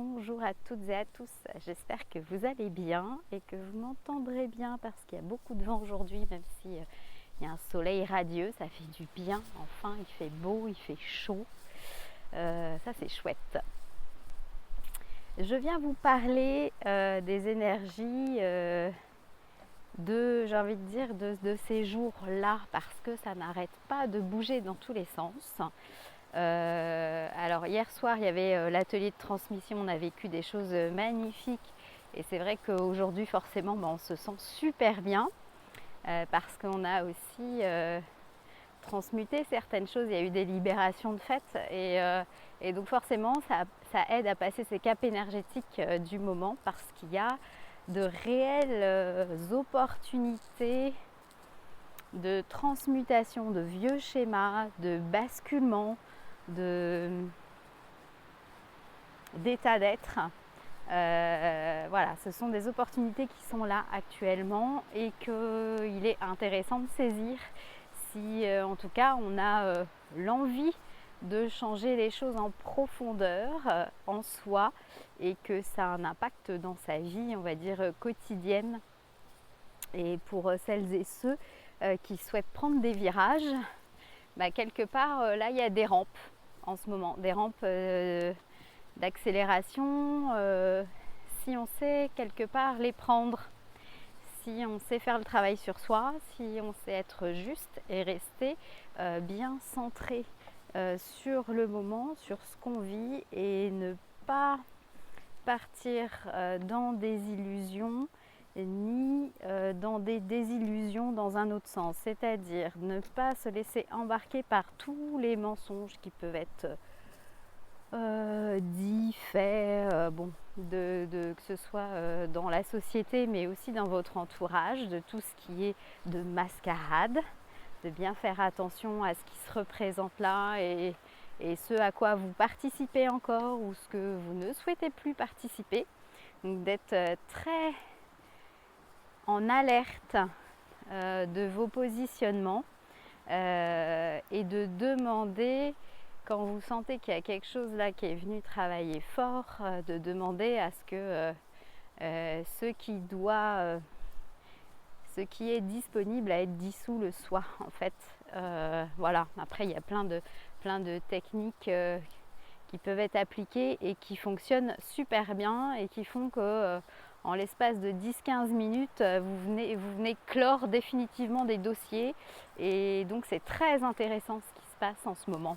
Bonjour à toutes et à tous, j'espère que vous allez bien et que vous m'entendrez bien parce qu'il y a beaucoup de vent aujourd'hui, même si il y a un soleil radieux, ça fait du bien, enfin il fait beau, il fait chaud, ça c'est chouette. Je viens vous parler des énergies j'ai envie de dire, de ces jours-là parce que ça n'arrête pas de bouger dans tous les sens. Alors hier soir il y avait l'atelier de transmission, on a vécu des choses magnifiques et c'est vrai qu'aujourd'hui forcément on se sent super bien parce qu'on a aussi transmuté certaines choses, il y a eu des libérations de fait et donc forcément ça aide à passer ces caps énergétiques du moment parce qu'il y a de réelles opportunités de transmutation de vieux schémas, de basculement, d'état d'être. Voilà, ce sont des opportunités qui sont là actuellement et qu'il est intéressant de saisir si en tout cas on a l'envie de changer les choses en profondeur en soi et que ça a un impact dans sa vie, on va dire, quotidienne. Et pour celles et ceux qui souhaitent prendre des virages, quelque part là il y a des rampes en ce moment, des rampes d'accélération, si on sait quelque part les prendre, si on sait faire le travail sur soi, si on sait être juste et rester bien centré sur le moment, sur ce qu'on vit et ne pas partir dans des illusions ni dans des désillusions dans un autre sens, c'est-à-dire ne pas se laisser embarquer par tous les mensonges qui peuvent être dits, faits, que ce soit dans la société mais aussi dans votre entourage, de tout ce qui est de mascarade, de bien faire attention à ce qui se représente là et ce à quoi vous participez encore ou ce que vous ne souhaitez plus participer. Donc d'être très en alerte de vos positionnements et de demander, quand vous sentez qu'il y a quelque chose là qui est venu travailler fort, de demander à ce que ce qui est disponible à être dissous le soit en fait. Voilà, après il y a plein de techniques qui peuvent être appliquées et qui fonctionnent super bien et qui font que en l'espace de 10-15 minutes vous venez clore définitivement des dossiers et donc c'est très intéressant ce qui se passe en ce moment.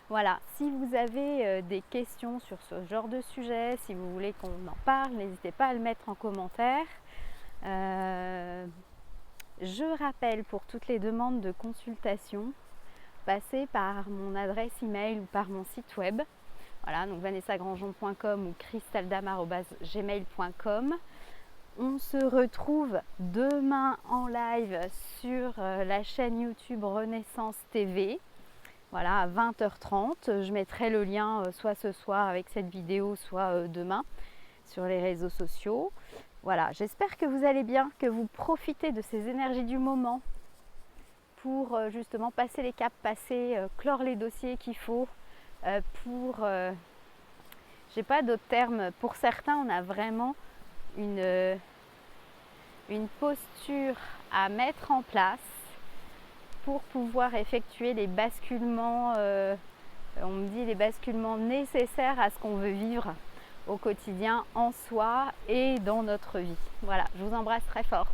Voilà, si vous avez des questions sur ce genre de sujet, si vous voulez qu'on en parle, n'hésitez pas à le mettre en commentaire. Je rappelle, pour toutes les demandes de consultation, passez par mon adresse email ou par mon site web. Voilà, donc vanessagrangeon.com ou cristaldam@gmail.com. On se retrouve demain en live sur la chaîne YouTube Renaissance TV. Voilà, à 20h30. Je mettrai le lien soit ce soir avec cette vidéo, soit demain sur les réseaux sociaux. Voilà, j'espère que vous allez bien, que vous profitez de ces énergies du moment pour justement passer les caps, clore les dossiers qu'il faut j'ai pas d'autres termes. Pour certains, on a vraiment une posture à mettre en place pour pouvoir effectuer les basculements, on me dit les basculements nécessaires à ce qu'on veut vivre au quotidien, en soi et dans notre vie. Voilà, je vous embrasse très fort.